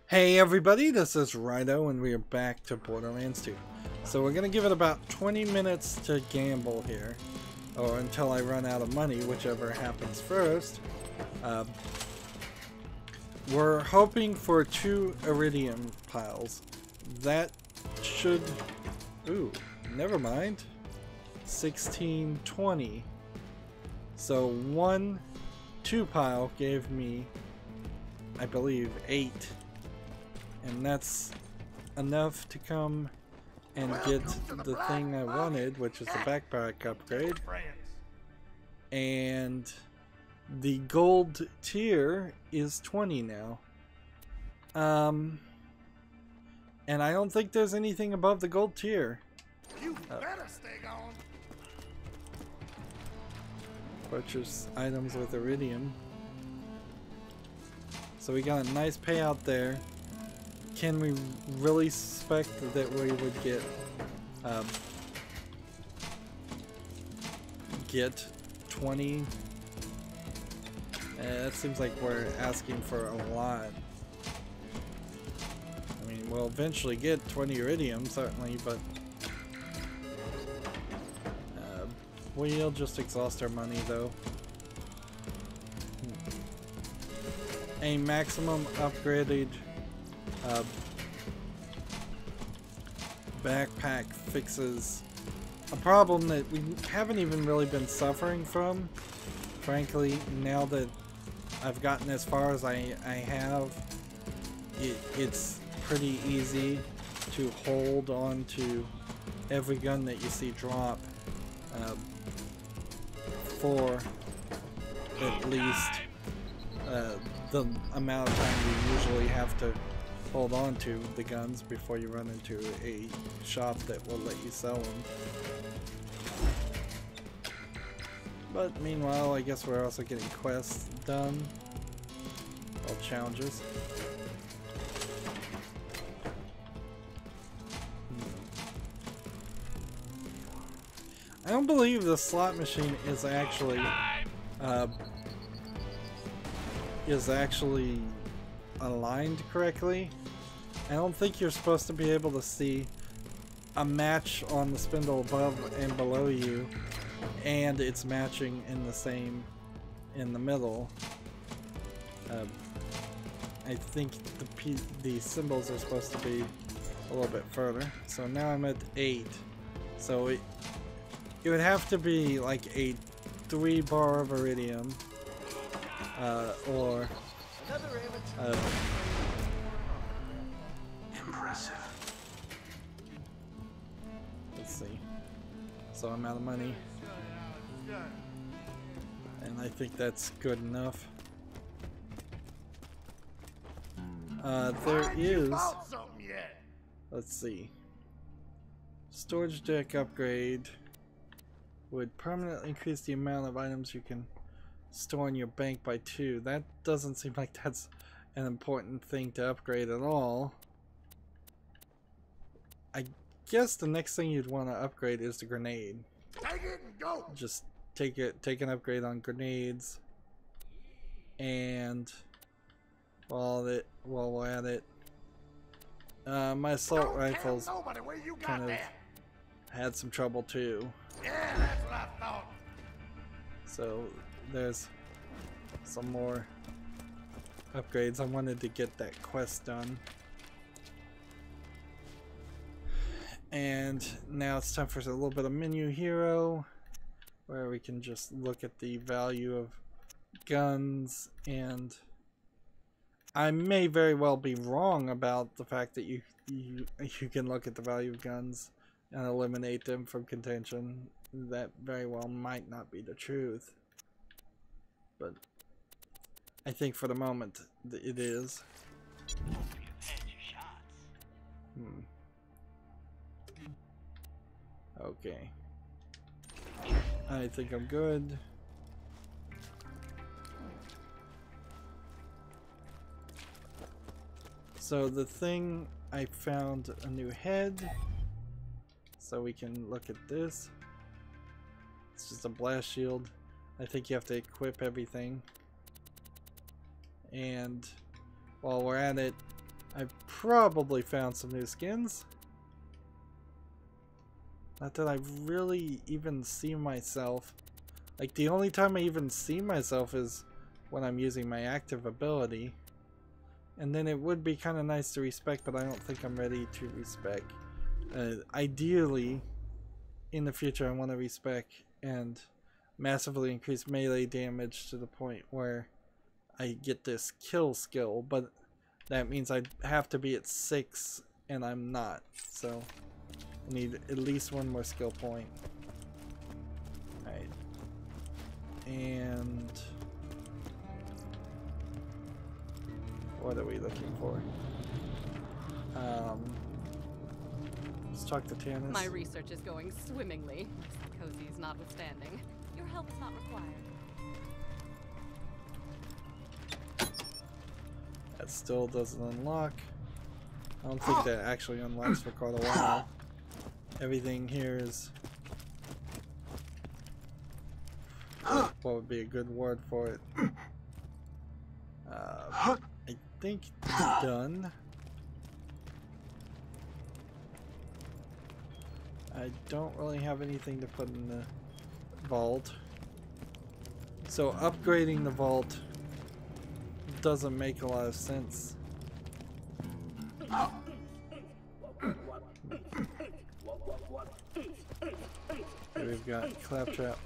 Hey everybody, this is Rydo and we are back to Borderlands 2. So we're going to give it about 20 minutes to gamble here, or until I run out of money, whichever happens first. We're hoping for 2 iridium piles. That should... Ooh, never mind. 16, 20. So 1 2 pile gave me, I believe, 8. And that's enough to come and get the thing I wanted, which is the backpack upgrade. And the gold tier is 20 now. And I don't think there's anything above the gold tier. You better stay gone. Purchase items with iridium. So we got a nice payout there. Can we really suspect that we would get 20? That seems like we're asking for a lot. I mean, we'll eventually get 20 iridium, certainly, but we'll just exhaust our money, though. A maximum upgraded backpack fixes a problem that we haven't even really been suffering from. Frankly, now that I've gotten as far as I have, it's pretty easy to hold on to every gun that you see drop for at least the amount of time you usually have to hold on to the guns before you run into a shop that will let you sell them. But meanwhile, I guess we're also getting quests done. All challenges. I don't believe the slot machine is actually aligned correctly. I don't think you're supposed to be able to see a match on the spindle above and below you, and it's matching in the same in the middle. I think the symbols are supposed to be a little bit further. So now I'm at 8. So it would have to be like a 3 bar of iridium, or Impressive. let's see. So I'm out of money, and I think that's good enough. There is. Let's see. Storage deck upgrade would permanently increase the amount of items you can store in your bank by 2. That doesn't seem like that's an important thing to upgrade at all. I guess the next thing you'd want to upgrade is the grenade. Take it and go. Just take an upgrade on grenades. And while we're at it, my assault rifles kind of had some trouble too. Yeah, that's what I thought. So there's some more upgrades. I wanted to get that quest done. And now it's time for a little bit of menu hero, where we can just look at the value of guns. And I may very well be wrong about the fact that you can look at the value of guns and eliminate them from contention. That very well might not be the truth, but I think for the moment it is. Okay, I think I'm good. So the thing, I found a new head, so we can look at this. It's just a blast shield. I think you have to equip everything. And while we're at it, I've probably found some new skins. Not that I really even see myself. Like, the only time I even see myself is when I'm using my active ability. And then it would be kind of nice to respec, but I don't think I'm ready to respec. Ideally, in the future, I want to respec and massively increase melee damage to the point where I get this kill skill, but that means I'd have to be at 6, and I'm not. So, I need at least one more skill point. Alright. And what are we looking for? Let's talk to Tannis. My research is going swimmingly, Cozy's notwithstanding. Your help is not required. That still doesn't unlock. I don't think that actually unlocks for quite a while. Everything here is... what would be a good word for it? I think done. I don't really have anything to put in the vault. So upgrading the vault doesn't make a lot of sense. Here we've got Claptrap.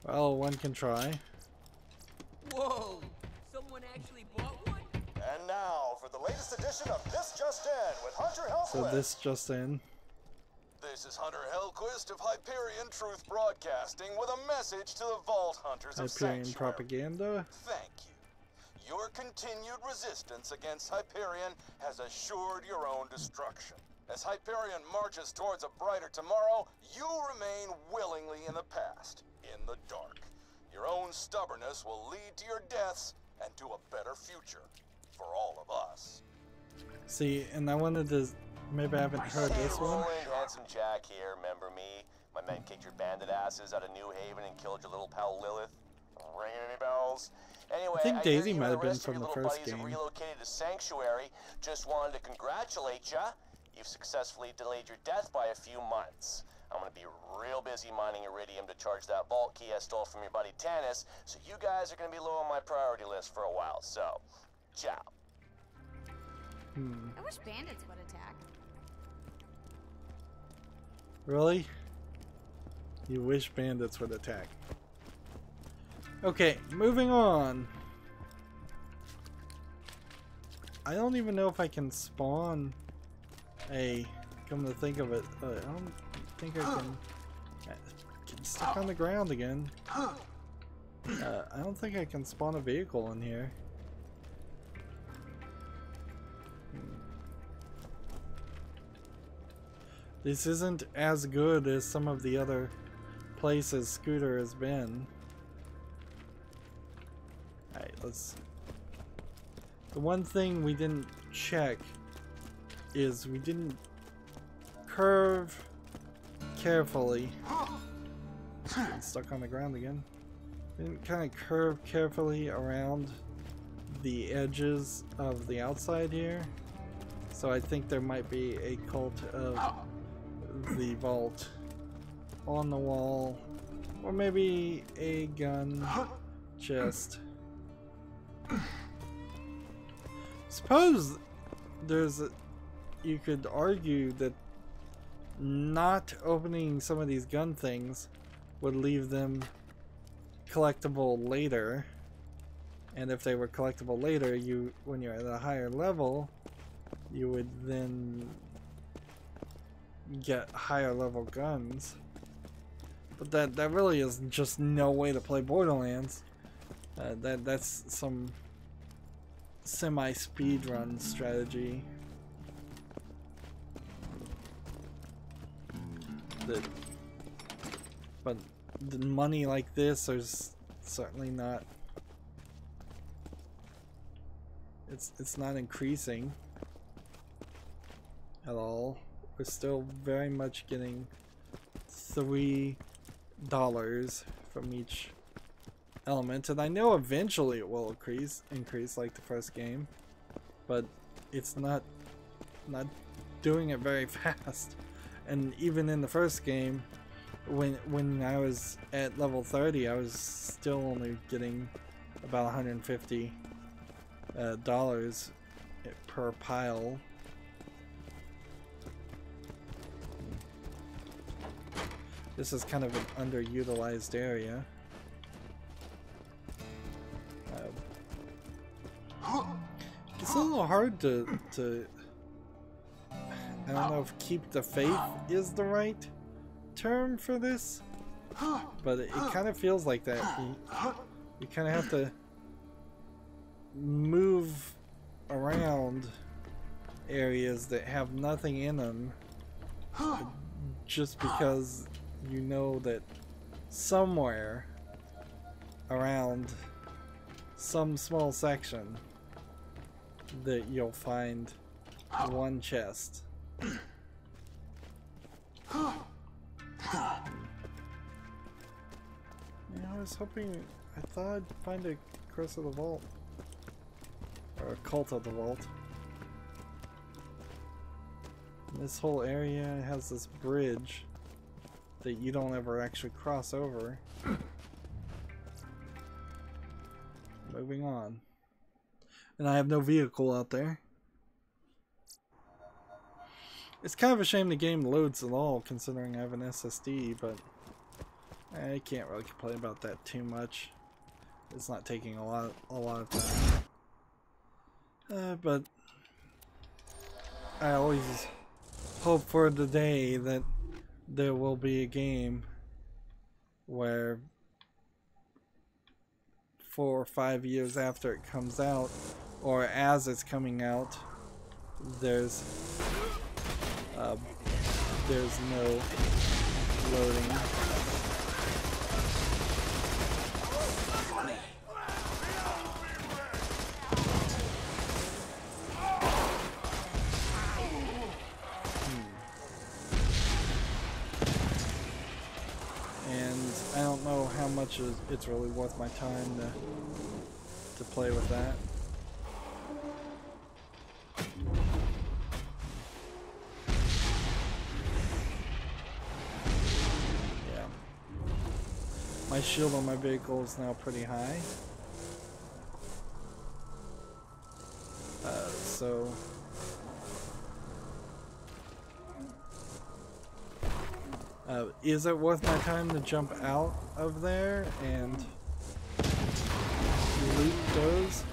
Well, one can try. Whoa! Someone actually bought one? And now for the latest edition of This Just In with Hunter Hellquist. So this just in. This is Hunter Hellquist of Hyperion Truth Broadcasting with a message to the Vault Hunters of Hyperion Sanctuary. propaganda. Thank you. Your continued resistance against Hyperion has assured your own destruction. As Hyperion marches towards a brighter tomorrow, you remain willingly in the past, in the dark. Your own stubbornness will lead to your deaths and to a better future for all of us. See, and I wanted to... Maybe I haven't heard this one. Roland, Handsome Jack here, remember me? My men kicked your bandit asses out of New Haven and killed your little pal Lilith. Ringing any bells? Anyway, I think Daisy hear you might and have been rest of from your the little first buddies have game. relocated to Sanctuary. Just wanted to congratulate ya. You've successfully delayed your death by a few months. I'm gonna be real busy mining iridium to charge that vault key I stole from your buddy Tannis, so you guys are gonna be low on my priority list for a while, so ciao. I wish bandits would attack. Really? You wish bandits would attack. Okay, moving on. I don't even know if I can spawn a... Come to think of it, I don't think I can... Get stuck on the ground again. I don't think I can spawn a vehicle in here. This isn't as good as some of the other places Scooter has been. Alright, let's... The one thing we didn't check is we didn't curve carefully. Getting stuck on the ground again. We didn't kind of curve carefully around the edges of the outside here. So I think there might be a cult of the vault on the wall, or maybe a gun chest. Suppose there's a, you could argue that not opening some of these gun things would leave them collectible later, and if they were collectible later, you, when you're at a higher level, you would then get higher level guns. But that really is just no way to play Borderlands. That's some semi speedrun strategy. But the money like this is certainly not. It's not increasing at all. We're still very much getting $3 from each element, and I know eventually it will increase like the first game, but it's not doing it very fast. And even in the first game, when I was at level 30, I was still only getting about $150 per pile. This is kind of an underutilized area. It's a little hard to I don't know if keep the faith is the right term for this, but it kind of feels like that. You kind of have to move around areas that have nothing in them just because you know that somewhere around some small section that you'll find one chest. Yeah, I was hoping, I thought I'd find a Curse of the Vault, or a Cult of the Vault. And this whole area has this bridge that you don't ever actually cross over. Moving on. And I have no vehicle out there. It's kind of a shame the game loads at all, considering I have an SSD, but I can't really complain about that too much. It's not taking a lot of time. But I always hope for the day that there will be a game where 4 or 5 years after it comes out, or as it's coming out, there's no loading. And I don't know how much it's really worth my time to play with that. Yeah. My shield on my vehicle is now pretty high. So is it worth my time to jump out of there and loot those?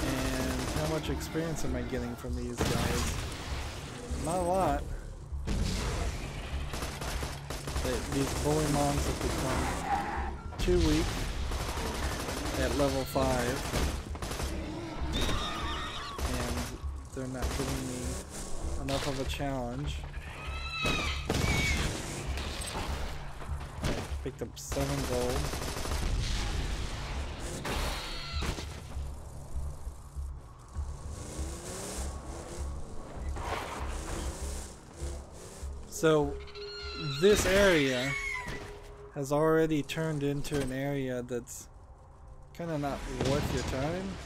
And how much experience am I getting from these guys? Not a lot. These bully mons have become too weak at level 5, and they're not giving me enough of a challenge. Picked up 7 gold. So this area has already turned into an area that's kind of not worth your time.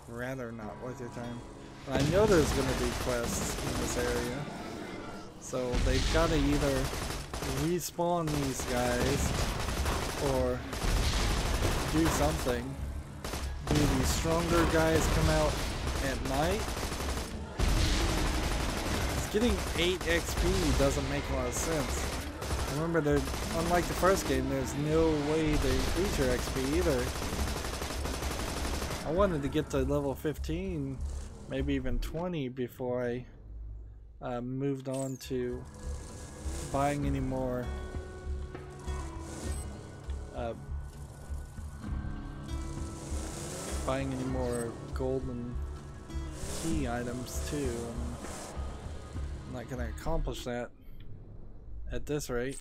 Rather not worth your time. But I know there's going to be quests in this area, so they've got to either respawn these guys or do something. Do these stronger guys come out at night? Getting 8 XP doesn't make a lot of sense. Remember, unlike the first game, there's no way to increase your XP either. I wanted to get to level 15, maybe even 20, before I moved on to buying any more golden key items too. I'm not gonna accomplish that at this rate.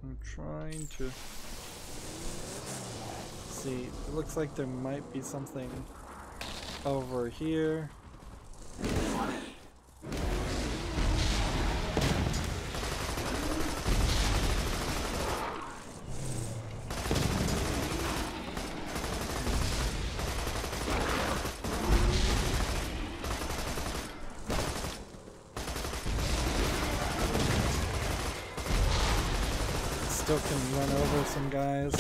I'm trying to see. It looks like there might be something over here. Still can run over some guys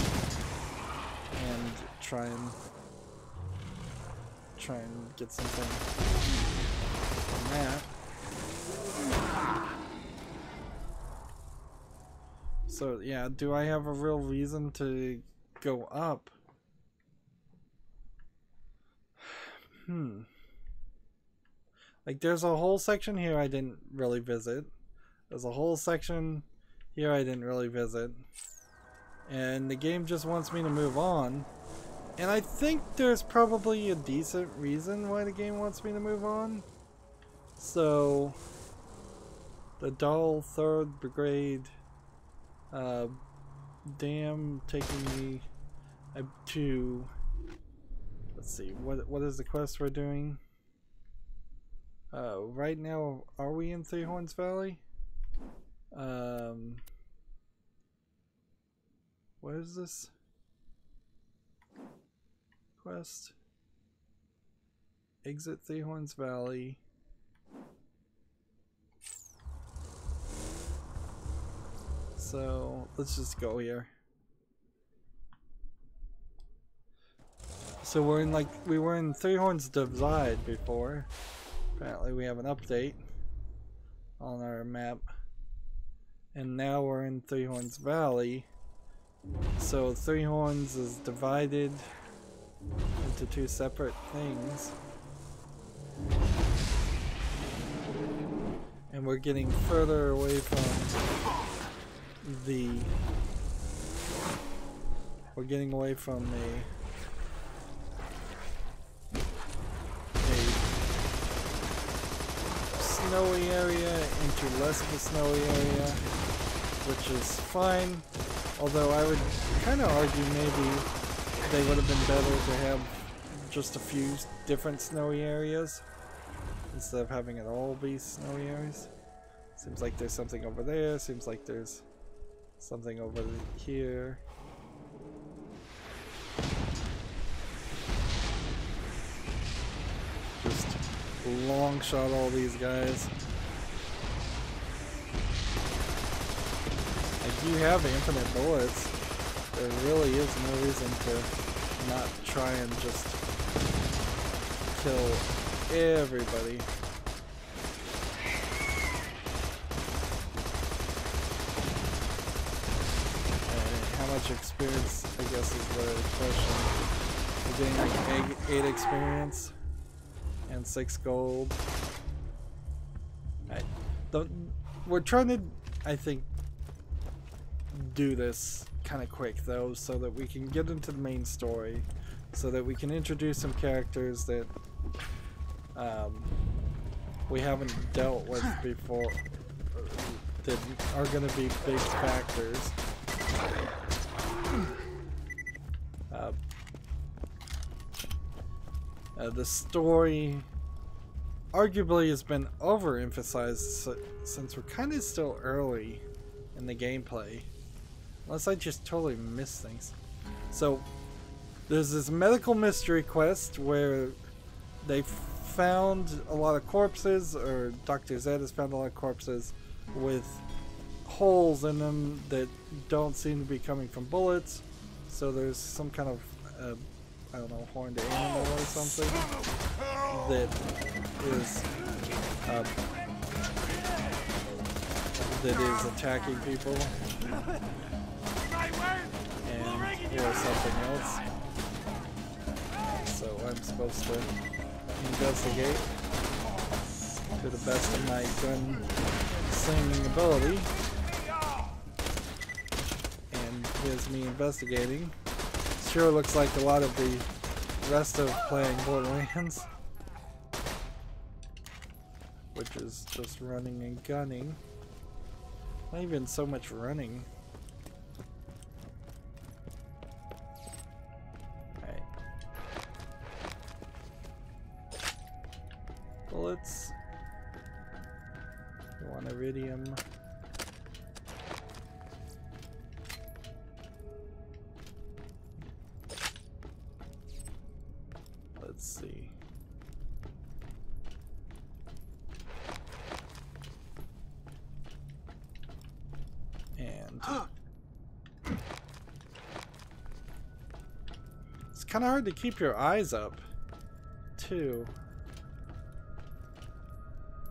and try and get something from that. So yeah, do I have a real reason to go up? Like there's a whole section here I didn't really visit. There's a whole section here I didn't really visit. And the game just wants me to move on. And I think there's probably a decent reason why the game wants me to move on. So, the Dual 3rd Brigade dam taking me to, let's see, what is the quest we're doing? Right now, are we in Three Horns Valley? What is this quest? Exit Three Horns Valley. So let's just go here. So we're in, like, we were in Three Horns Divide before. Apparently we have an update on our map. And now we're in Three Horns Valley. So Three Horns is divided into two separate things. And we're getting further away from the... We're getting away from a snowy area into less of a snowy area, which is fine. Although I would kind of argue maybe they would have been better to have just a few different snowy areas instead of having it all be snowy areas. Seems like there's something over there. Seems like there's something over here. Just long shot all these guys. If you have infinite bullets, there really is no reason to not try and just kill everybody. How much experience, I guess, is the question. We're getting like 8 experience and 6 gold. We're trying to, I think, do this kind of quick though, so that we can get into the main story, so that we can introduce some characters that we haven't dealt with before, that are going to be big factors. The story arguably has been overemphasized since we're kind of still early in the gameplay. Unless I just totally missed things. So, there's this medical mystery quest where they found a lot of corpses, or Dr. Zed has found a lot of corpses with holes in them that don't seem to be coming from bullets. So there's some kind of, I don't know, horned animal or something that is attacking people. And or something else. So I'm supposed to investigate to the best of my gun slinging ability. And here's me investigating. Sure looks like a lot of the rest of playing Borderlands, which is just running and gunning. Not even so much running. bullets. We want iridium. Let's see. And it's kind of hard to keep your eyes up, too.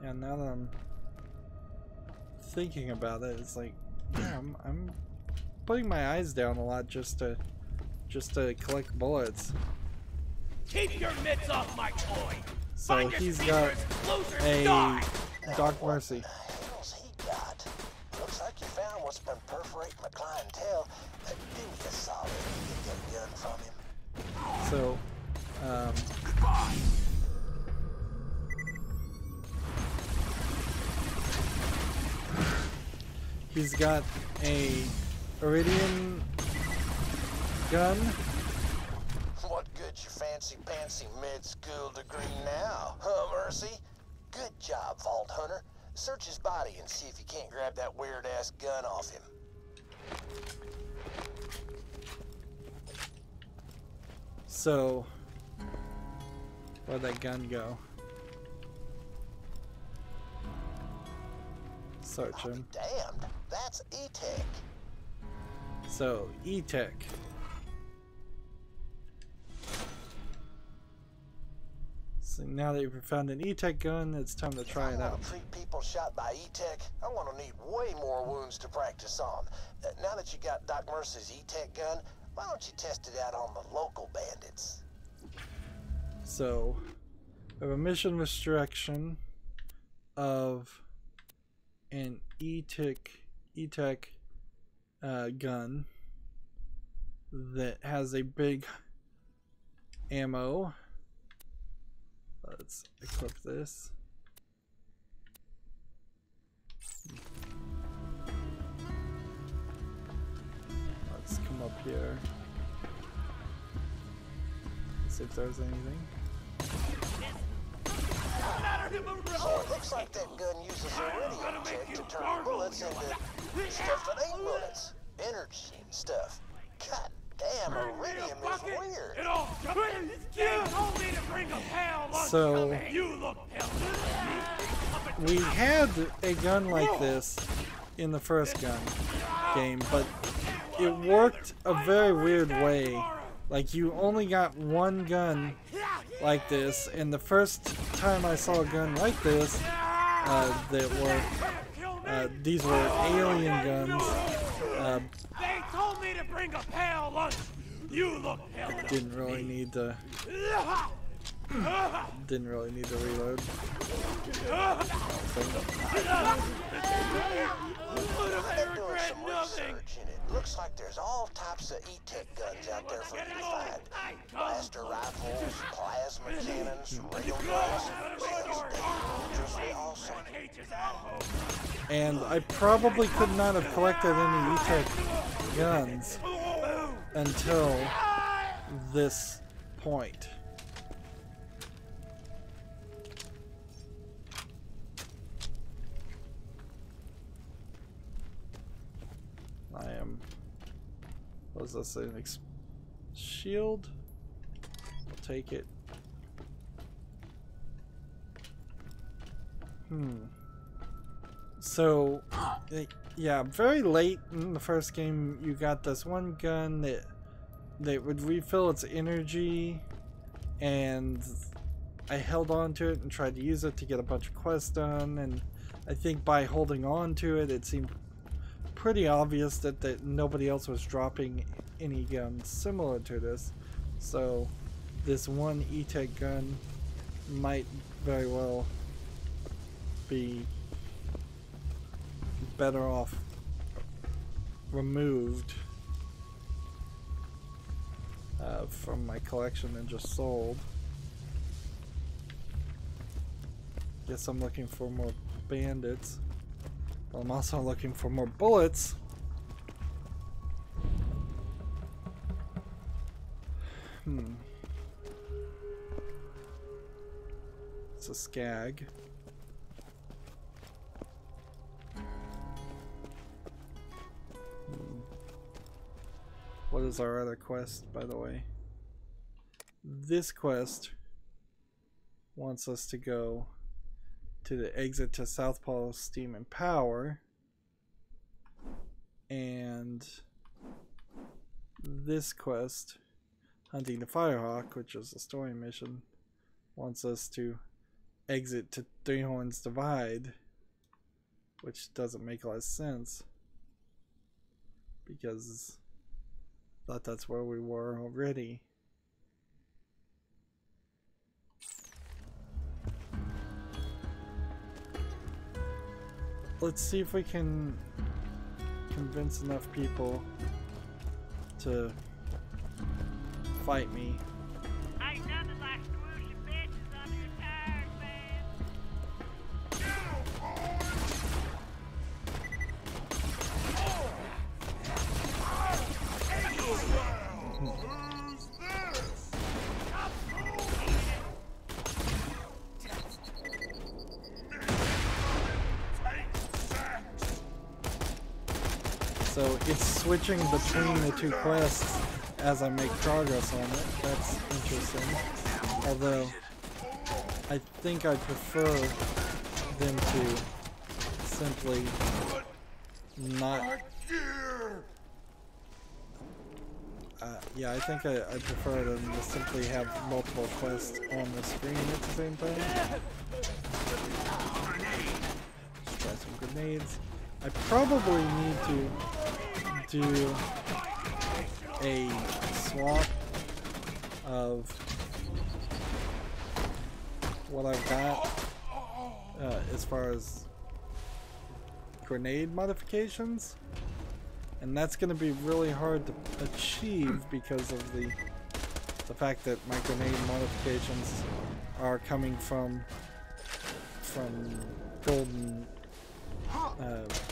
And now that I'm thinking about it, it's like, yeah, I'm putting my eyes down a lot just to collect bullets. Keep your mitts off my toy. So he's got a Dark Mercy. Hell's he got? Looks like you found what's been perforating my clientele. Do me a solid and get that gun from him. So, he's got a Iridium gun. What good's your fancy mid-school degree now, huh, Mercy? Good job, Vault Hunter. Search his body and see if you can't grab that weird-ass gun off him. So, where'd that gun go? Search him. Damned, that's E-Tech. So, E-Tech. So now that you've found an E-Tech gun, it's time to try it out. I want to treat people shot by E-Tech. I'm going to need way more wounds to practice on. Now that you got Doc Mercy's E-Tech gun, why don't you test it out on the local bandits? So, we have a mission restriction of an E-Tech gun that has a big ammo. Let's equip this. Let's come up here. See if there's anything. So it looks like that gun uses iridium tech to turn bullets into stuff that ain't bullets. Energy and stuff. God damn, iridium is weird. So, we had a gun like this in the first game, but it worked a very weird way. Like, you only got one gun like this, and the first time I saw a gun like this, these were alien guns. They told me to bring a pale lunch. You look healthy. Didn't really need to reload. I've been doing some research, and it looks like there's all types of E-Tech guns out there for you to find. Blaster rifles, plasma cannons, railguns, dangerously awesome. And I probably could not have collected any E-Tech guns until this point. Was this an shield? I'll take it. So, yeah, very late in the first game, you got this one gun that would refill its energy, and I held on to it and tried to use it to get a bunch of quests done, and I think by holding on to it, it seemed pretty obvious that nobody else was dropping any guns similar to this. So this one E-Tech gun might very well be better off removed from my collection and just sold. Guess I'm looking for more bandits. Well, I'm also looking for more bullets. it's a skag. What is our other quest, by the way? This quest wants us to go to the exit to South Pole Steam and Power, and this quest, Hunting the Firehawk, which is a story mission, wants us to exit to Three Horns Divide, which doesn't make a lot of sense because I thought that's where we were already. Let's see if we can convince enough people to fight me. Ain't nothing like squishing bitches under your tires, man. Who's this? So it's switching between the two quests as I make progress on it. That's interesting. Although I think I prefer them to simply not. Yeah, I think I prefer them to simply have multiple quests on the screen at the same time. Let's try some grenades. I probably need to do a swap of what I've got as far as grenade modifications, and that's going to be really hard to achieve because of the fact that my grenade modifications are coming from golden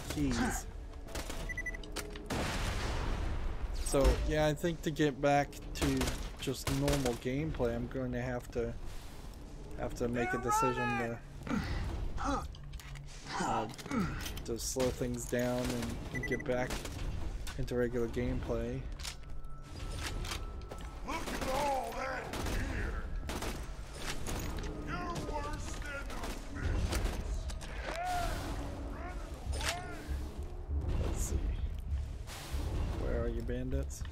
keys. So yeah, I think to get back to just normal gameplay, I'm going to have to make a decision to slow things down and get back into regular gameplay. Look at all that gear. You're worse than the fishes. Running away. Let's see. Where are you, bandits?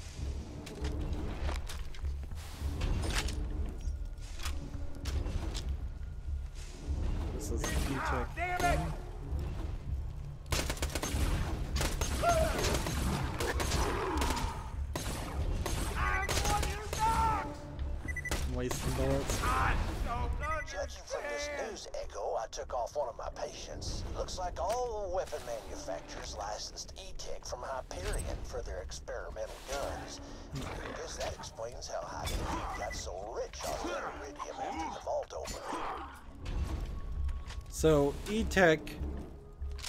This is the E-Tech thing. I'm wasting bullets. Judging from this news echo, I took off one of my patients. Looks like all the weapon manufacturers licensed E-Tech from Hyperion for their experimental guns. I guess that explains how Hyperion got so rich off that iridium after the vault opened. So E-Tech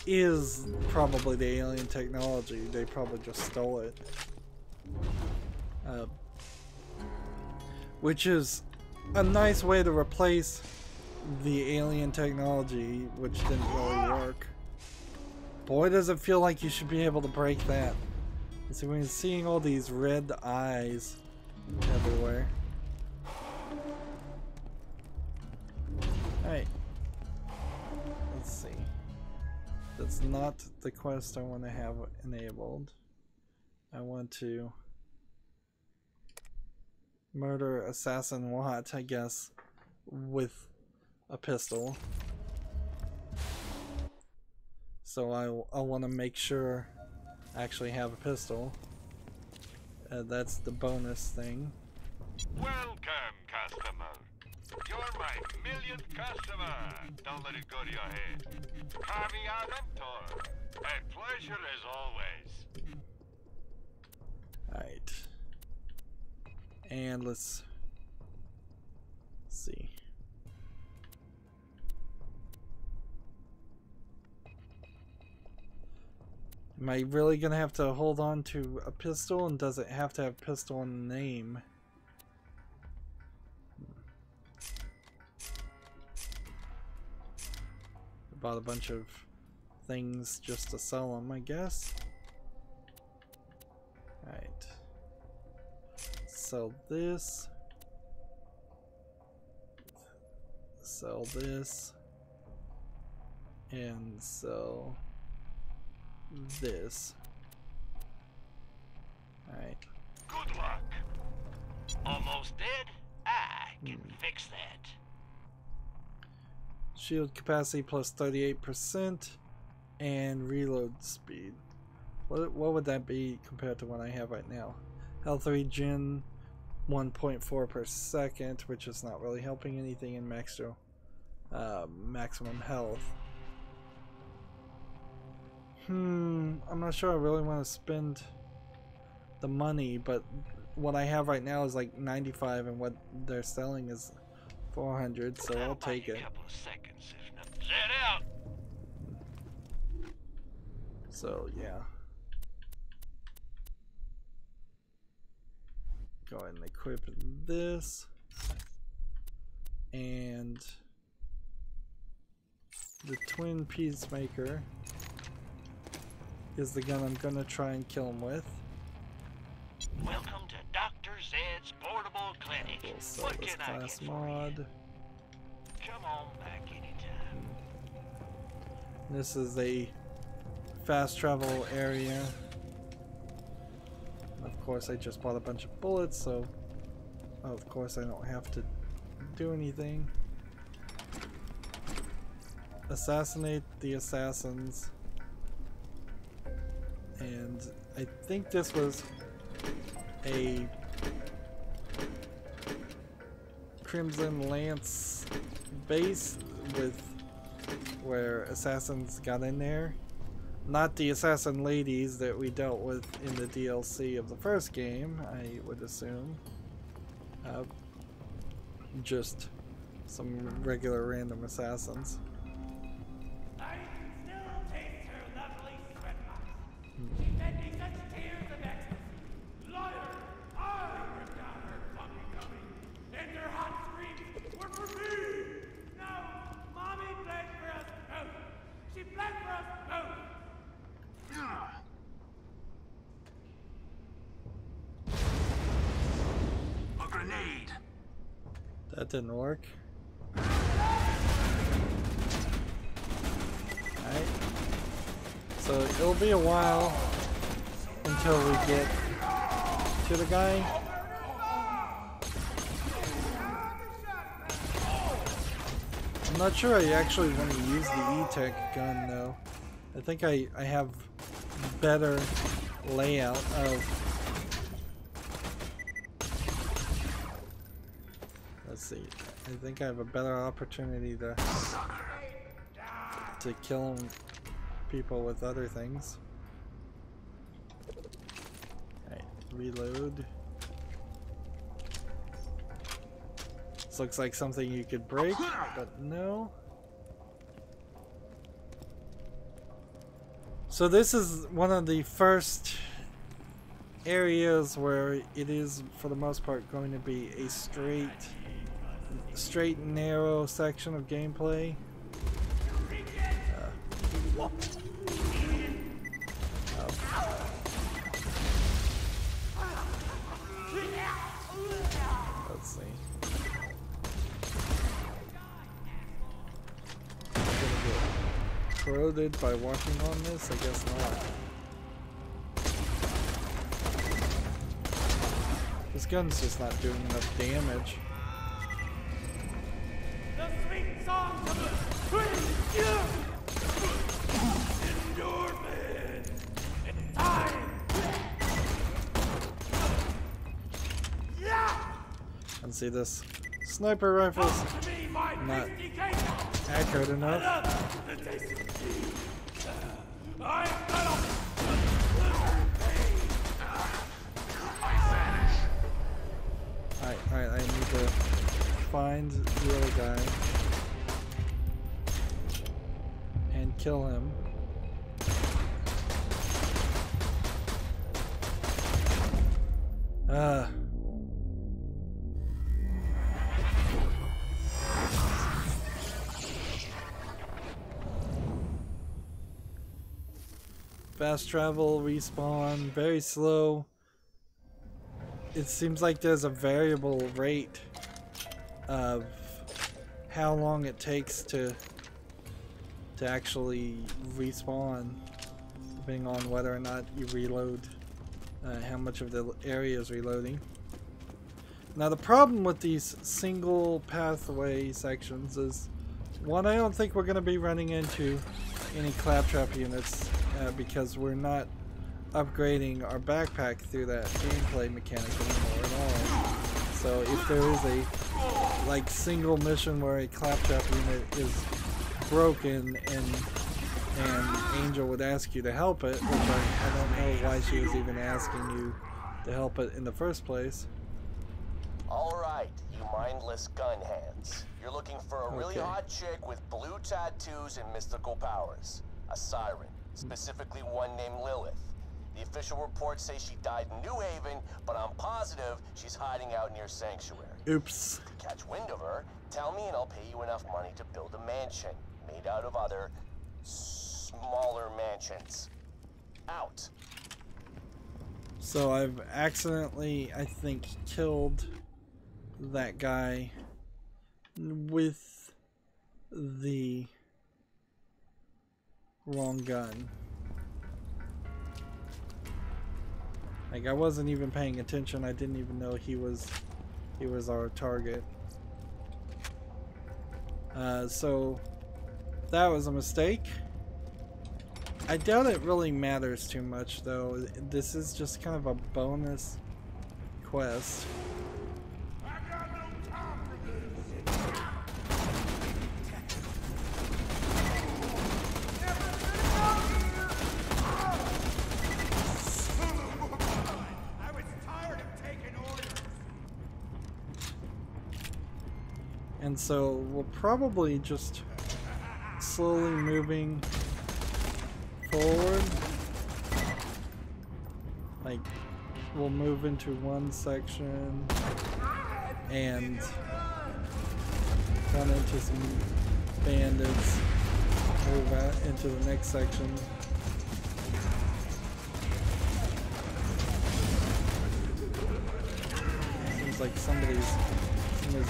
is probably the alien technology. They probably just stole it. Which is a nice way to replace the alien technology, which didn't really work. Boy, does it feel like you should be able to break that. So we're seeing all these red eyes everywhere. Alright. Let's see. That's not the quest I want to have enabled. I want to murder Assassin Watt, I guess, with a pistol. So I want to make sure I actually have a pistol. That's the bonus thing. Welcome, customer. You're my millionth customer. Don't let it go to your head. Carving Adventure. A pleasure as always. Alright. And let's see. Am I really gonna have to hold on to a pistol, and does it have to have pistol in the name? bought a bunch of things just to sell them, I guess. Alright. Sell this. Sell this. And sell this. Alright. Good luck. Almost dead? I can fix that. Shield capacity plus 38% and reload speed. What would that be compared to what I have right now? Health regen 1.4 per second, which is not really helping anything in maximum health. I'm not sure I really want to spend the money, but what I have right now is like 95 and what they're selling is 400, so I'll take it. Out. So yeah. Go ahead and equip this. And the twin peacemaker is the gun I'm gonna try and kill him with. Welcome to Dr. Zed's portable clinic. We'll sell What this can I class get mod. for you? Come on back anytime. This is a fast travel area. Of course, I just bought a bunch of bullets, so of course I don't have to do anything. Assassinate the assassins. And I think this was a Crimson Lance base with where assassins got in there. Not the assassin ladies that we dealt with in the DLC of the first game, I would assume. Just some regular random assassins. I can still taste her lovely sweat box. She's vending such tears of ecstasy. Liar! I ripped out her puppy tummy, and her hot screams were for me! No! Mommy bled for us both! She bled for us both! A grenade! That didn't work. Alright. So it'll be a while until we get to the guy. I'm not sure I actually want to use the E-Tech gun though. I think I have better layout of... Let's see. I think I have a better opportunity to kill people with other things. Alright, reload. This looks like something you could break, but no. So this is one of the first areas where it is, for the most part, going to be a straight and narrow section of gameplay. Let's see. I'm gonna get corroded by walking on this? I guess not. This gun's just not doing enough damage. The sweet song of the twin youth! Endorphin! It's time! Yeah! And see, this sniper rifle's To me, my not tasty cake! accurate enough. The taste of tea! I'm gonna... Alright, I need to find the other guy and kill him. Fast travel, respawn, very slow. It seems like there's a variable rate of how long it takes to actually respawn, depending on whether or not you reload, how much of the area is reloading. Now the problem with these single pathway sections is, one, I don't think we're going to be running into any claptrap units because we're not upgrading our backpack through that gameplay mechanic anymore at all. So if there is a like single mission where a claptrap unit is broken and Angel would ask you to help it, which I don't know why she was even asking you to help it in the first place. Alright, you mindless gun hands. You're looking for a really hot chick with blue tattoos and mystical powers. A Siren, specifically one named Lilith. The official reports say she died in New Haven, but I'm positive she's hiding out near Sanctuary. Oops. If you catch wind of her, tell me and I'll pay you enough money to build a mansion made out of other smaller mansions. Out. So I've accidentally, I think, killed that guy with the wrong gun. Like, I wasn't even paying attention. I didn't even know he was our target. So that was a mistake. I doubt it really matters too much though. This is just kind of a bonus quest. And so we'll probably just slowly moving forward. Like, we'll move into one section and run into some bandits, move out into the next section. Seems like somebody's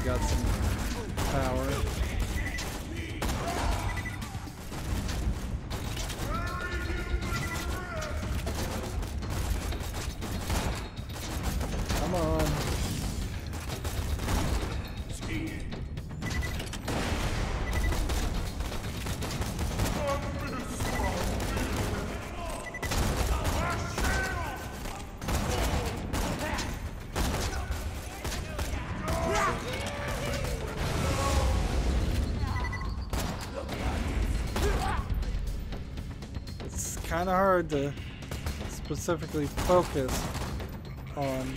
got some power. Come on. Kind of hard to specifically focus on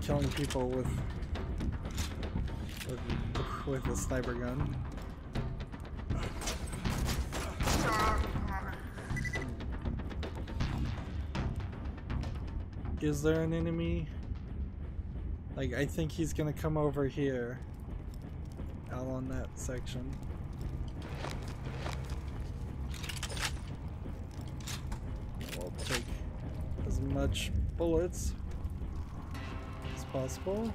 killing people with a sniper gun. Is there an enemy? Like, I think he's gonna come over here, out on that section. We'll take as much bullets as possible.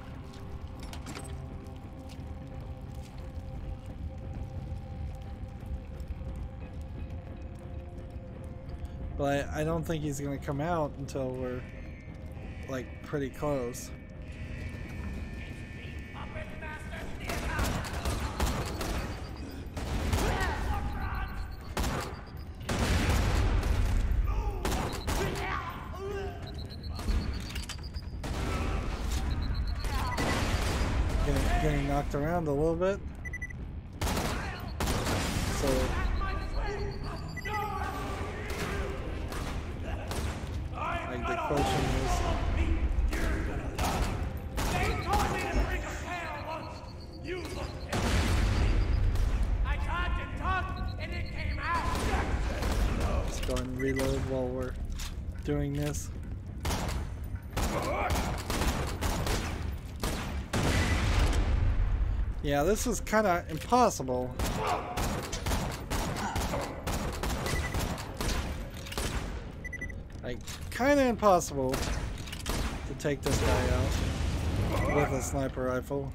But I don't think he's gonna come out until we're like pretty close. Getting knocked around a little bit. So like the question is, let's go and reload while we're doing this. Yeah, this is kind of impossible Like, kind of impossible to take this guy out with a sniper rifle.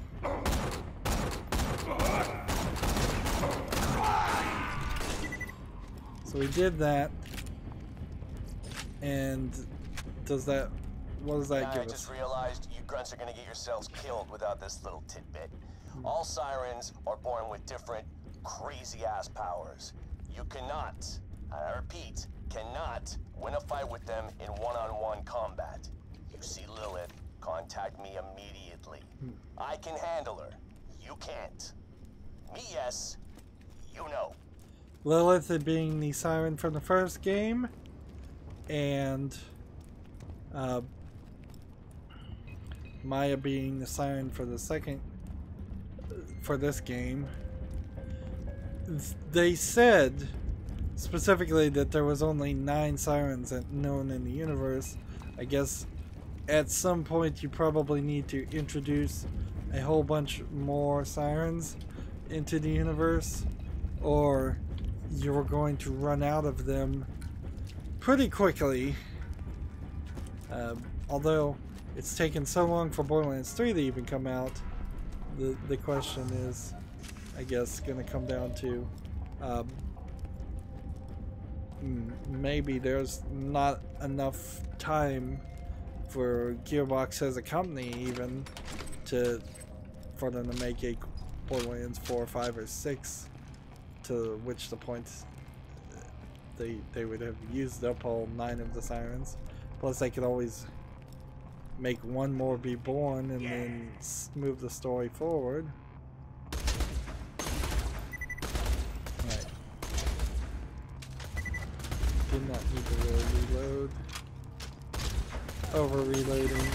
So we did that, and does that? What does that give us? I just realized you grunts are gonna get yourselves killed without this little tidbit. All sirens are born with different crazy-ass powers. You cannot, I repeat, cannot win a fight with them in one-on-one combat. You see Lilith, contact me immediately. I can handle her. You can't. Me, yes. You know. Lilith being the siren from the first game, and Maya being the siren for the second, for this game. They said specifically that there was only 9 sirens known in the universe. I guess at some point you probably need to introduce a whole bunch more sirens into the universe, or you're going to run out of them pretty quickly. Although it's taken so long for Borderlands 3 to even come out, the question is, I guess, going to come down to maybe there's not enough time for Gearbox as a company even for them to make a Borderlands 4, 5, or 6, to which the point they would have used up all 9 of the sirens. Plus they could always make one more be born and then move the story forward. Right. Did not need to really reload. Over reloading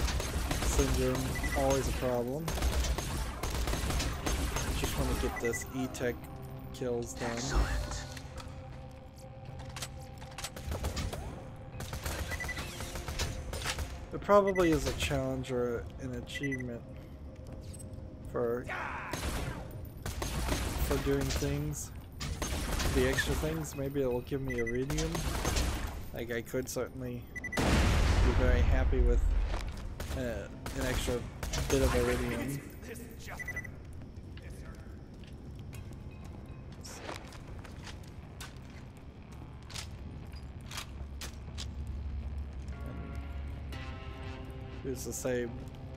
syndrome, always a problem. Just want to get this E-Tech kills done. Excellent. It probably is a challenge or an achievement for doing things, the extra things. Maybe it will give me iridium. Like, I could certainly be very happy with an extra bit of iridium. Who's to say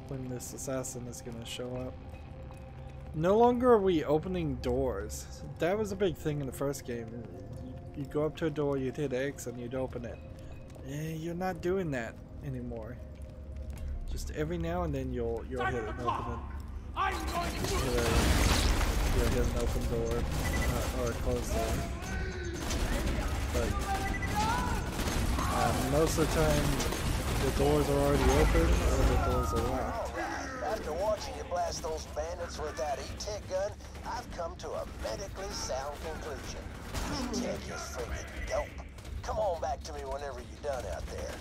when this assassin is going to show up? No longer are we opening doors. That was a big thing in the first game. You'd go up to a door, you'd hit X, and you'd open it. You're not doing that anymore. Just every now and then you'll hit an open you'll hit an open door or a closed door. But most of the time, the doors are already open, or the doors are locked. Alright, after watching you blast those bandits with that E-Tech gun, I've come to a medically sound conclusion. E-Tech is freaking dope. Come on back to me whenever you're done out there.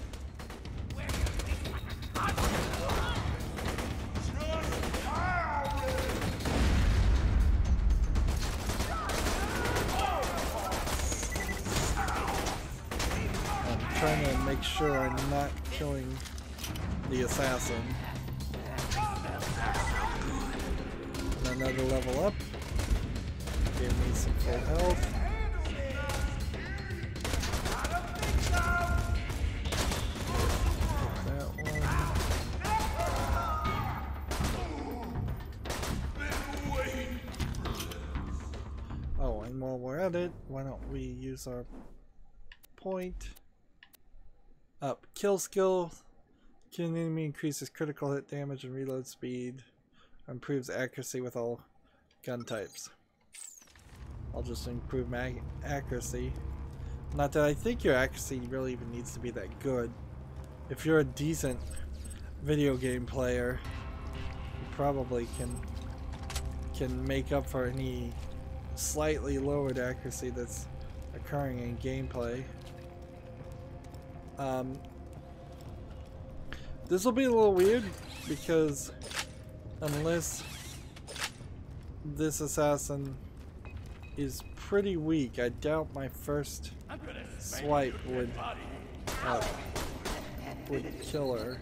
I'm trying to make sure I'm not killing the assassin. And another level up. Gave me some full health. That one. Oh, and while we're at it, why don't we use our point? Up. Kill skill. Killing an enemy increases critical hit damage and reload speed. Improves accuracy with all gun types. I'll just improve my accuracy. Not that I think your accuracy really even needs to be that good. If you're a decent video game player, you probably can make up for any slightly lowered accuracy that's occurring in gameplay. This will be a little weird because unless this assassin is pretty weak, I doubt my first swipe would would kill her.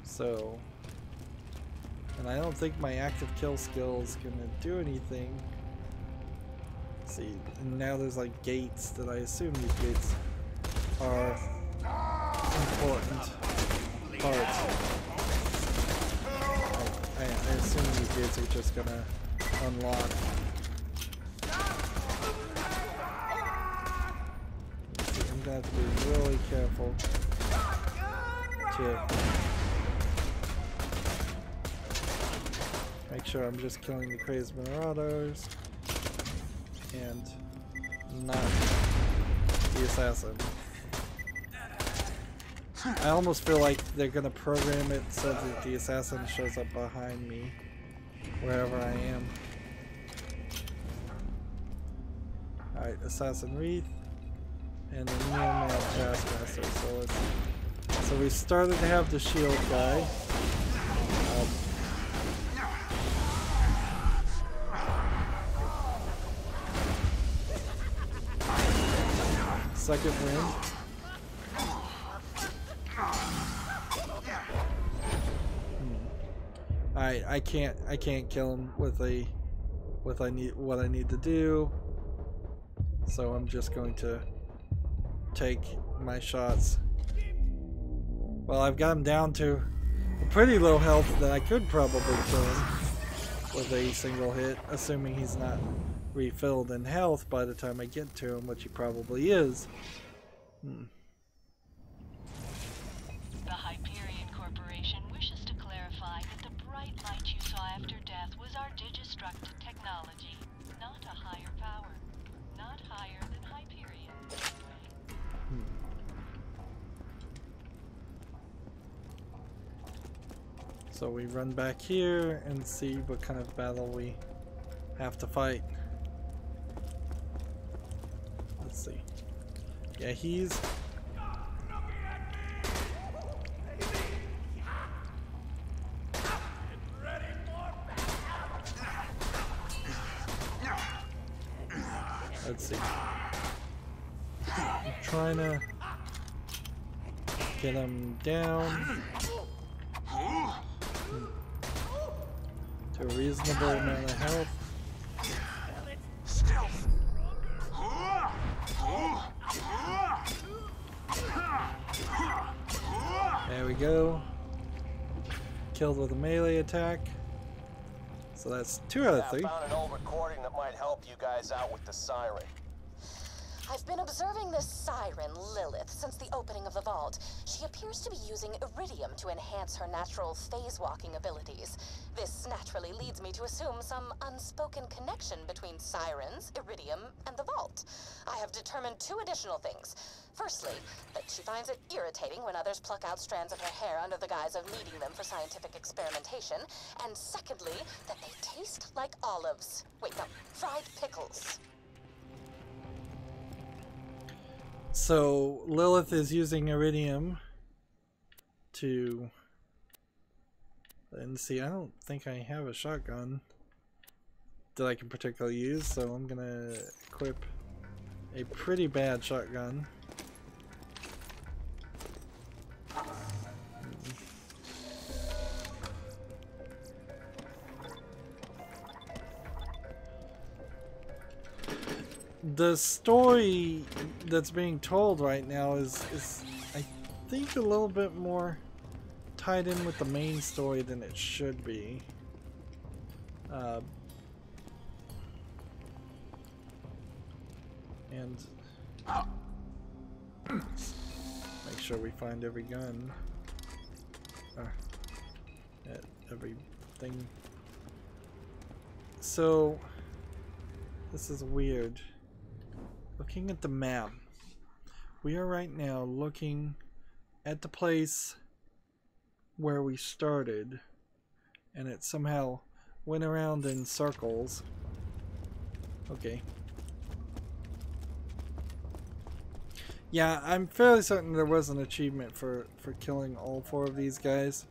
So, and I don't think my active kill skill is gonna do anything. Let's see, and now there's like gates that I assume these gates are important parts. I assume these gates are just gonna unlock. Let's see, I'm gonna have to be really careful to make sure I'm just killing the crazed marauders and not the assassin. I almost feel like they're gonna program it so that the assassin shows up behind me wherever I am. Alright, assassin wreath and a near-man taskmaster. So we started to have the shield guy. Second wind. Alright, I can't kill him with what I need to do. So I'm just going to take my shots. Well, I've got him down to a pretty low health that I could probably kill him with a single hit, assuming he's not refilled in health by the time I get to him, which he probably is. The Hyperion Corporation wishes to clarify that the bright light you saw after death was our digistruct technology, not a higher power. Not higher than Hyperion, anyway. So we run back here and see what kind of battle we have to fight. Let's see. Yeah, he's... Let's see. I'm trying to get him down to a reasonable amount of health. There we go. Killed with a melee attack. So that's 2 out of 3. I found an old recording that might help you guys out with the Siren. I've been observing this Siren, Lilith, since the opening of the vault. She appears to be using iridium to enhance her natural phase-walking abilities. This naturally leads me to assume some unspoken connection between Sirens, iridium, and the vault. I have determined 2 additional things. Firstly, that she finds it irritating when others pluck out strands of her hair under the guise of needing them for scientific experimentation. And secondly, that they taste like olives. Wait, no, fried pickles. So Lilith is using iridium to... And see, I don't think I have a shotgun that I can particularly use, so I'm gonna equip a pretty bad shotgun. The story that's being told right now is I think a little bit more tied in with the main story than it should be. And make sure we find every gun. Everything. So this is weird. Looking at the map, we are right now looking at the place where we started, and it somehow went around in circles. Okay. Yeah, I'm fairly certain there was an achievement for killing all 4 of these guys,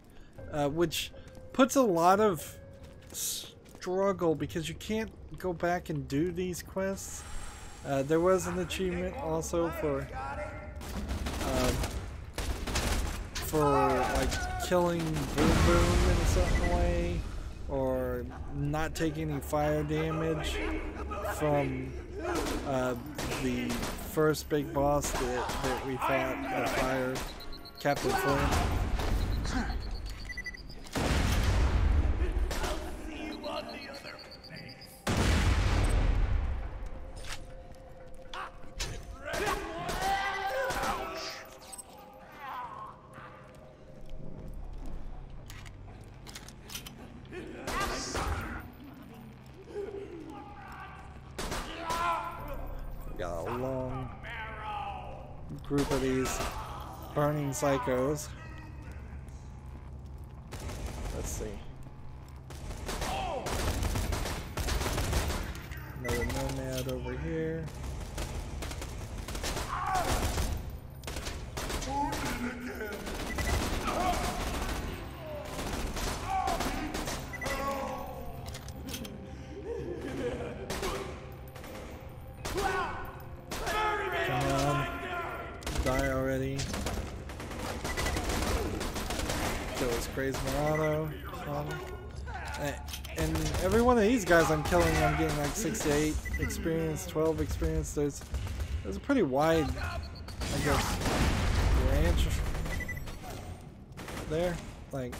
which puts a lot of struggle because you can't go back and do these quests. There was an achievement also for like killing Boom Boom in a certain way, or not taking any fire damage from the first big boss that we fought, Fire Captain Flynn. Got a long group of these burning psychos. Let's see. Another nomad over here. Crazy Rydo. And every one of these guys I'm killing, I'm getting like 6 to 8 experience, 12 experience. There's a pretty wide, I guess, range there. Like,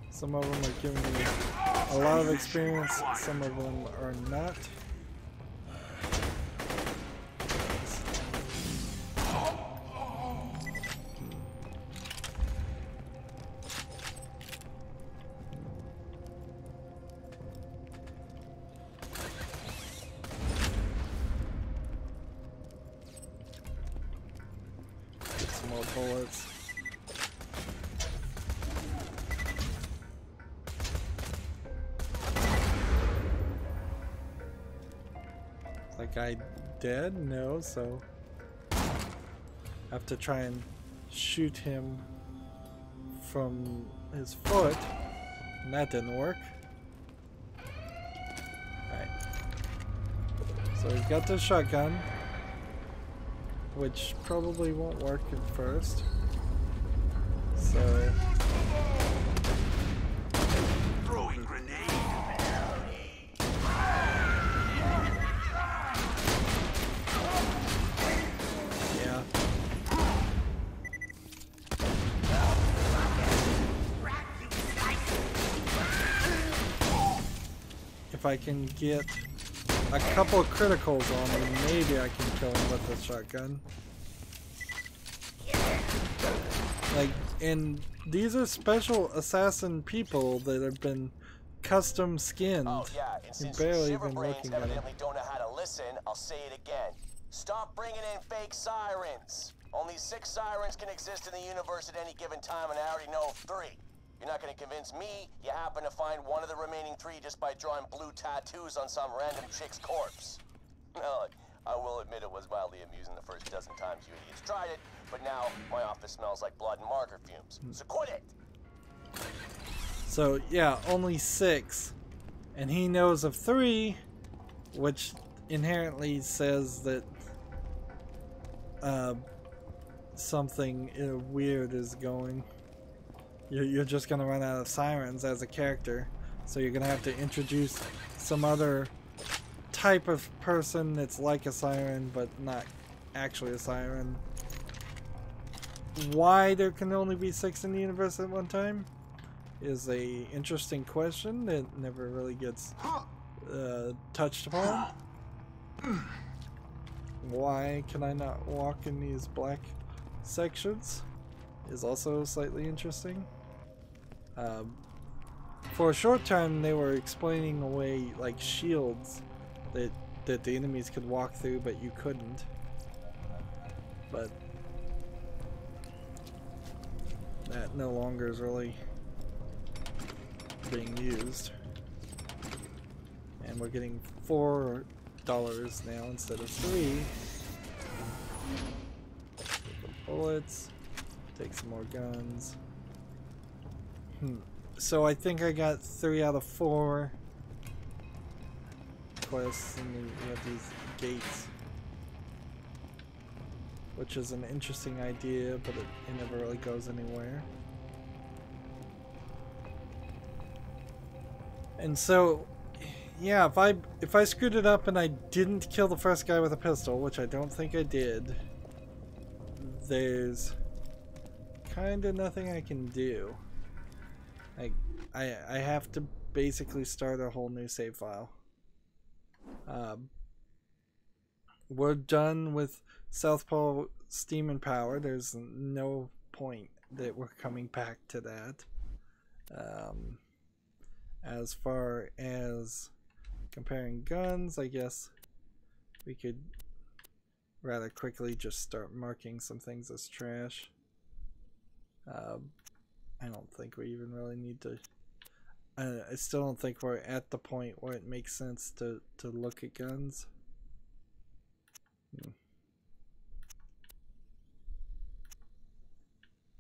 some of them are giving me a lot of experience, some of them are not. Bullets. That guy dead? No, so I have to try and shoot him from his foot, and that didn't work. Alright. So we've got the shotgun, which probably won't work at first. So Throwing grenade. yeah. If I can get a couple of criticals on him, maybe I can kill him with the shotgun. Like, and these are special assassin people that have been custom skinned. Oh yeah, and since you barely shiver even brains looking at evidently don't know how to listen, I'll say it again. Stop bringing in fake sirens. Only 6 sirens can exist in the universe at any given time, and I already know of 3. You're not going to convince me you happen to find one of the remaining 3 just by drawing blue tattoos on some random chick's corpse. Well, I will admit it was mildly amusing the first dozen times you idiots tried it, but now my office smells like blood and marker fumes. So quit it! So yeah, only 6. And he knows of 3, which inherently says that something weird is going. You're just gonna run out of sirens as a character, so you're gonna have to introduce some other type of person that's like a siren but not actually a siren. Why there can only be 6 in the universe at one time is a interesting question that never really gets touched upon. Why can I not walk in these black sections is also slightly interesting. For a short time they were explaining away like shields that the enemies could walk through but you couldn't. But that no longer is really being used. And we're getting $4 now instead of 3. Bullets. Take some more guns. So I think I got 3 out of 4 quests, and we have these gates, which is an interesting idea, but it never really goes anywhere. And so, yeah, if I screwed it up and I didn't kill the first guy with a pistol, which I don't think I did, there's kind of nothing I can do. I have to basically start a whole new save file. We're done with Southpaw Steam and Power. There's no point that we're coming back to that. As far as comparing guns, I guess we could rather quickly just start marking some things as trash. I don't think we even really need to. I still don't think we're at the point where it makes sense to look at guns.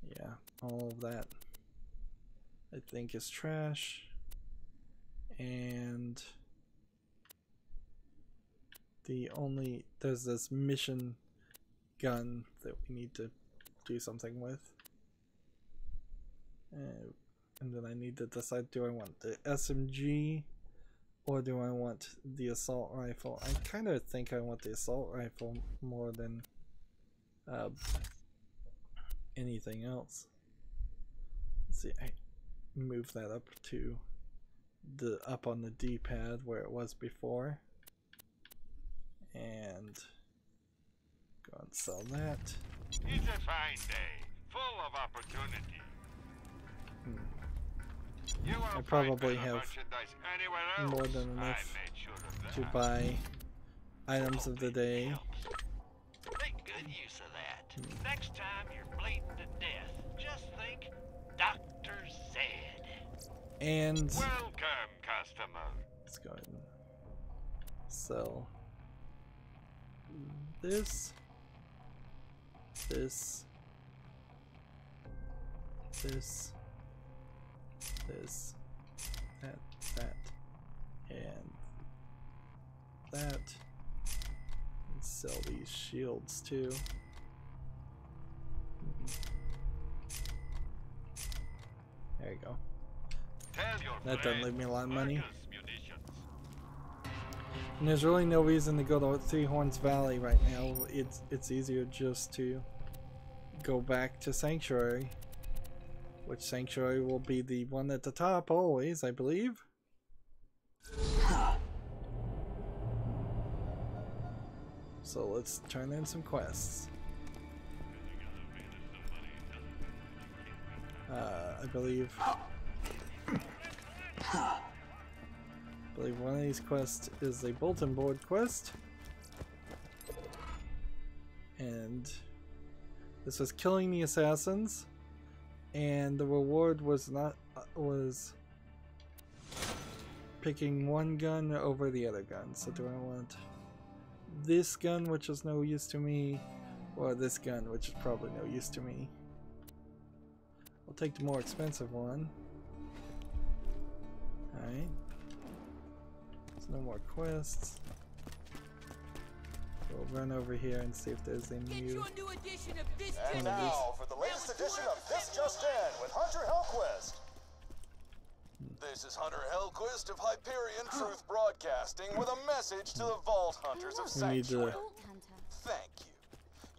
Yeah, all of that I think is trash. And there's this mission gun that we need to do something with. And then I need to decide, do I want the SMG or do I want the assault rifle? I kind of think I want the assault rifle more than anything else. Let's see, I move that up to up on the D-pad where it was before, and go and sell that. It's a fine day, full of opportunity. I probably have more than enough to buy items of the day. Make good use of that. Next time you're bleeding to death, just think Dr. Zed. And Welcome, customer. let's go ahead and sell this, this, this, this, that, and that. And sell these shields too. There you go. That doesn't leave me a lot of money. And there's really no reason to go to Three Horns Valley right now. It's easier just to go back to Sanctuary, which Sanctuary will be the one at the top always, I believe. So let's turn in some quests. I believe one of these quests is a bulletin board quest, and this was killing the assassins, and the reward was was picking one gun over the other gun. So do I want this gun, which is no use to me, or this gun, which is probably no use to me? I'll take the more expensive one. Alright. There's no more quests. We'll run over here and see if there's a new And now for the latest edition of This Just In with Hunter Hellquist. This is Hunter Hellquist of Hyperion Truth Broadcasting with a message to the Vault Hunters of Sanctuary. Thank you.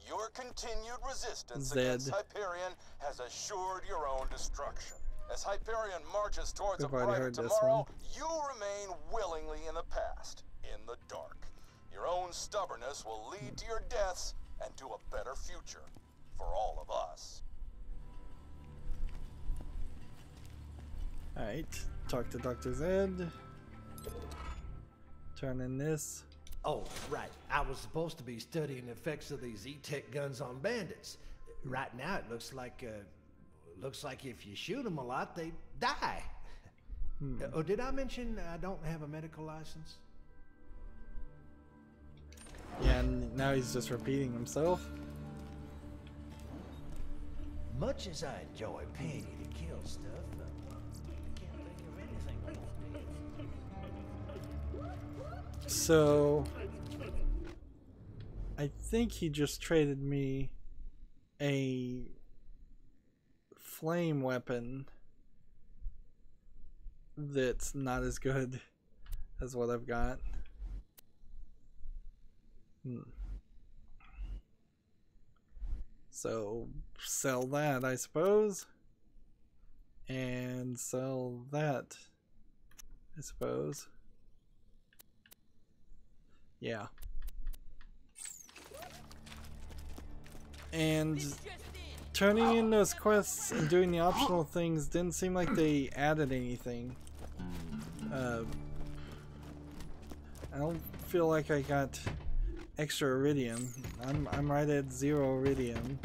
Your continued resistance against Hyperion has assured your own destruction. As Hyperion marches towards a brighter tomorrow, you remain willingly in the past, in the dark. Your own stubbornness will lead to your deaths and to a better future for all of us. Alright, talk to Dr. Zed. Turn in this. Oh, right. I was supposed to be studying the effects of these E-Tech guns on bandits. Right now it looks like if you shoot them a lot, they die. Oh, did I mention I don't have a medical license? Yeah, and now he's just repeating himself. Much as I enjoy paying you to kill stuff, So I think he just traded me a flame weapon that's not as good as what I've got. So sell that, I suppose, and sell that, I suppose. Yeah. And turning in those quests and doing the optional things didn't seem like they added anything. I don't feel like I got extra iridium. I'm right at 0 iridium,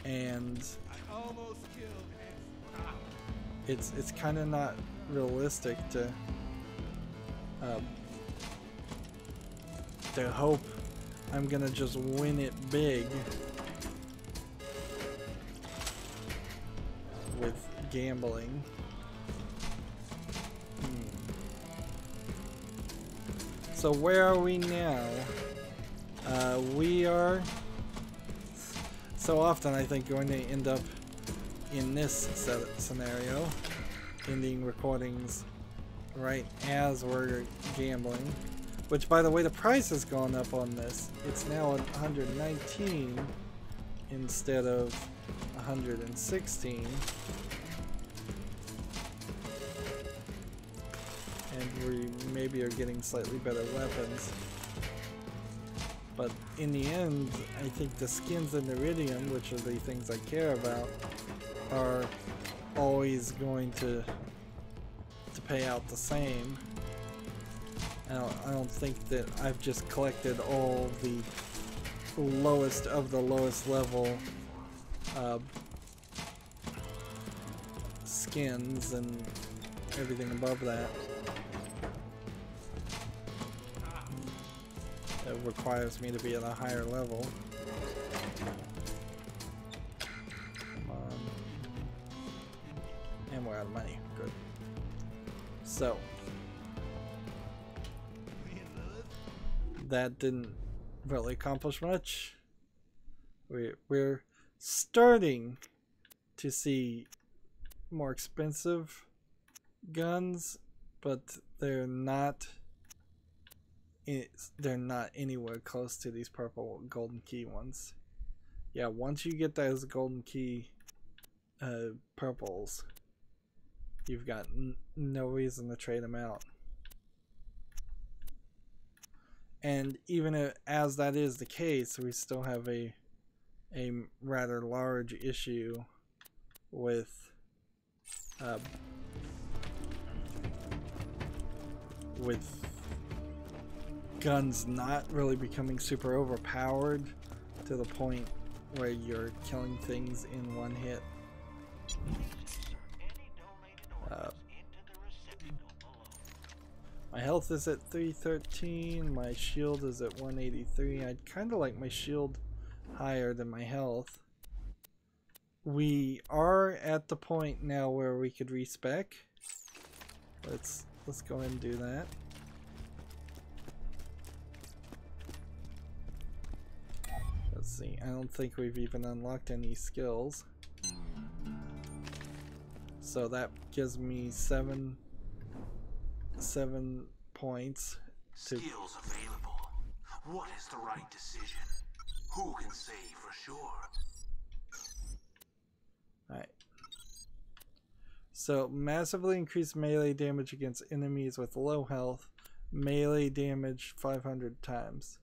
and it's kind of not realistic to hope I'm gonna just win it big with gambling. So where are we now? We are so often, I think, going to end up in this scenario, ending recordings right as we're gambling. Which, by the way, the price has gone up on this. It's now at 119 instead of 116. And we maybe are getting slightly better weapons. But in the end, I think the skins and iridium, which are the things I care about, are always going to pay out the same. I don't think that I've just collected all the lowest of the lowest level skins and everything above that. It requires me to be at a higher level. Come on. And we're out of money. Good. So. That didn't really accomplish much. We're starting to see more expensive guns, but they're not anywhere close to these purple golden key ones. Yeah, once you get those golden key purples, you've got no reason to trade them out. And even as that is the case, we still have a rather large issue with guns not really becoming super overpowered to the point where you're killing things in one hit. My health is at 313, my shield is at 183. I'd kind of like my shield higher than my health. We are at the point now where we could respec. Let's go ahead and do that. Let's see, I don't think we've even unlocked any skills. So that gives me 7 points. Skills available. What is the right decision? Who can say for sure? Alright. So massively increased melee damage against enemies with low health. Melee damage 500 times.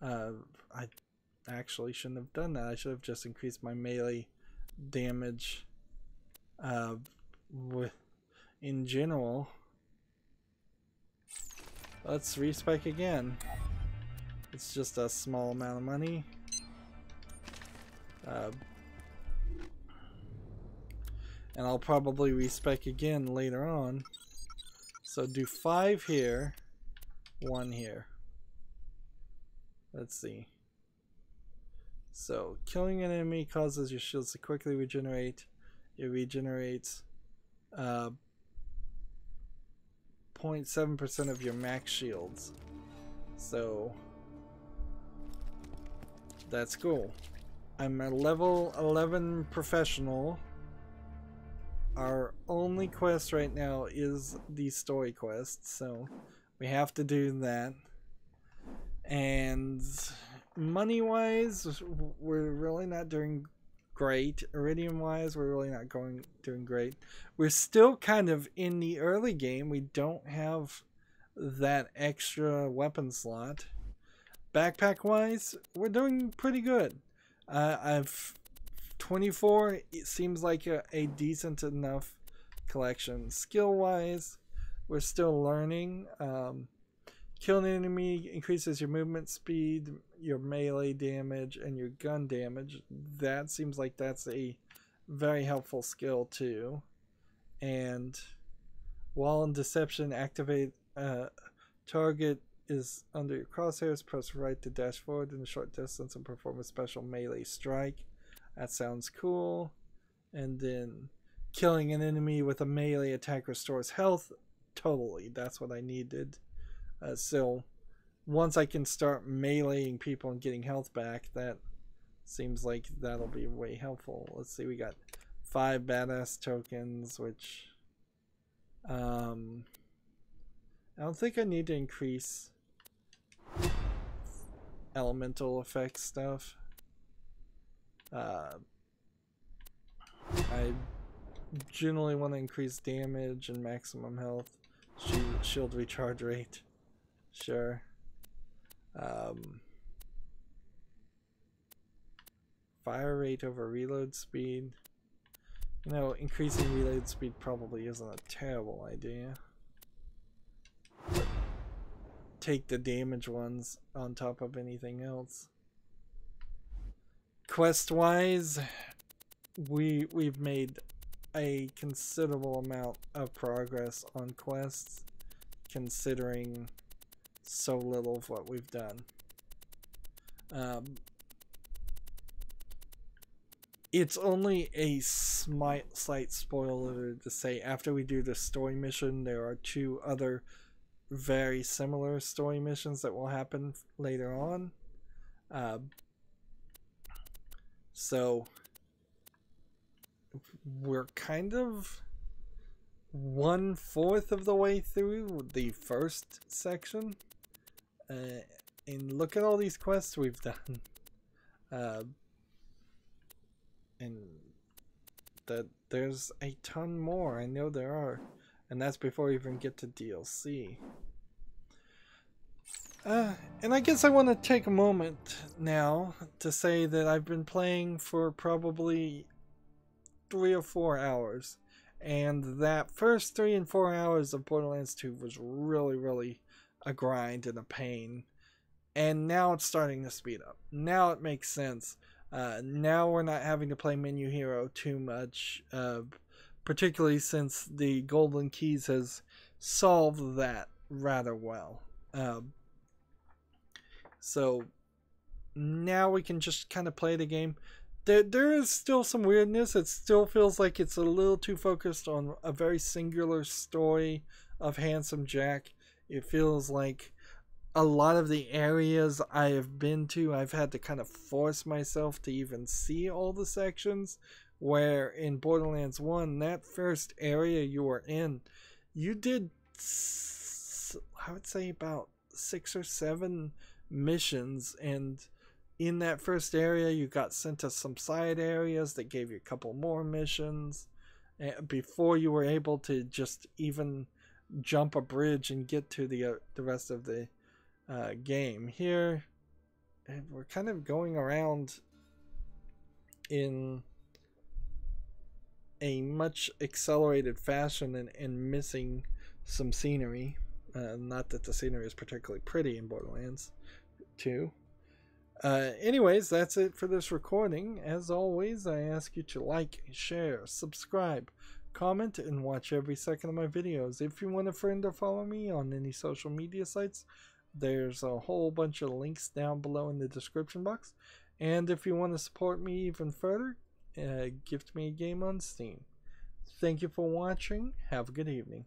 I actually shouldn't have done that. I should have just increased my melee damage in general. Let's respec again. It's just a small amount of money. And I'll probably respec again later on. So do 5 here, 1 here. Let's see. So killing an enemy causes your shields to quickly regenerate. It regenerates 0.7% of your max shields. So that's cool. I'm a level 11 professional. Our only quest right now is the story quest, so we have to do that. And money-wise, we're really not doing great. Iridium-wise, we're really not doing great. We're still kind of in the early game. We don't have that extra weapon slot. Backpack-wise, we're doing pretty good. I've 24. It seems like a decent enough collection. Skill-wise, we're still learning. Killing an enemy increases your movement speed, your melee damage, and your gun damage. That seems like that's a very helpful skill too. And while in deception, activate target is under your crosshairs. Press right to dash forward in a short distance and perform a special melee strike. That sounds cool. And then killing an enemy with a melee attack restores health. Totally, that's what I needed. So once I can start meleeing people and getting health back, that seems like that'll be way helpful. Let's see, we got 5 badass tokens, which I don't think I need to increase elemental effect stuff. I generally want to increase damage and maximum health. Shield recharge rate. Sure. Fire rate over reload speed. You know, increasing reload speed probably isn't a terrible idea. But take the damage ones on top of anything else. Quest-wise, we've made a considerable amount of progress on quests, considering so little of what we've done. It's only a slight spoiler to say after we do the story mission, there are 2 other very similar story missions that will happen later on. So we're kind of 1/4 of the way through the first section. And look at all these quests we've done. And that there's a ton more. I know there are. And that's before we even get to DLC. And I guess I want to take a moment now to say that I've been playing for probably 3 or 4 hours. And that first 3 and 4 hours of Borderlands 2 was really a grind and a pain. And now it's starting to speed up. Now it makes sense. Now we're not having to play Menu Hero too much. Particularly since the Golden Keys has solved that rather well. So now we can just kind of play the game. There is still some weirdness. It still feels like it's a little too focused on a very singular story of Handsome Jack. It feels like a lot of the areas I have been to, I've had to kind of force myself to even see all the sections. Where in Borderlands 1, that first area you were in, you did, I would say, about 6 or 7 missions, and in that first area you got sent to some side areas that gave you a couple more missions before you were able to just even jump a bridge and get to the rest of the game. Here we're kind of going around in a much accelerated fashion and missing some scenery. Not that the scenery is particularly pretty in Borderlands 2. Anyways, that's it for this recording. As always, I ask you to like, share, subscribe, comment, and watch every second of my videos. If you want a friend or follow me on any social media sites, there's a whole bunch of links down below in the description box. And if you want to support me even further, gift me a game on Steam. Thank you for watching. Have a good evening.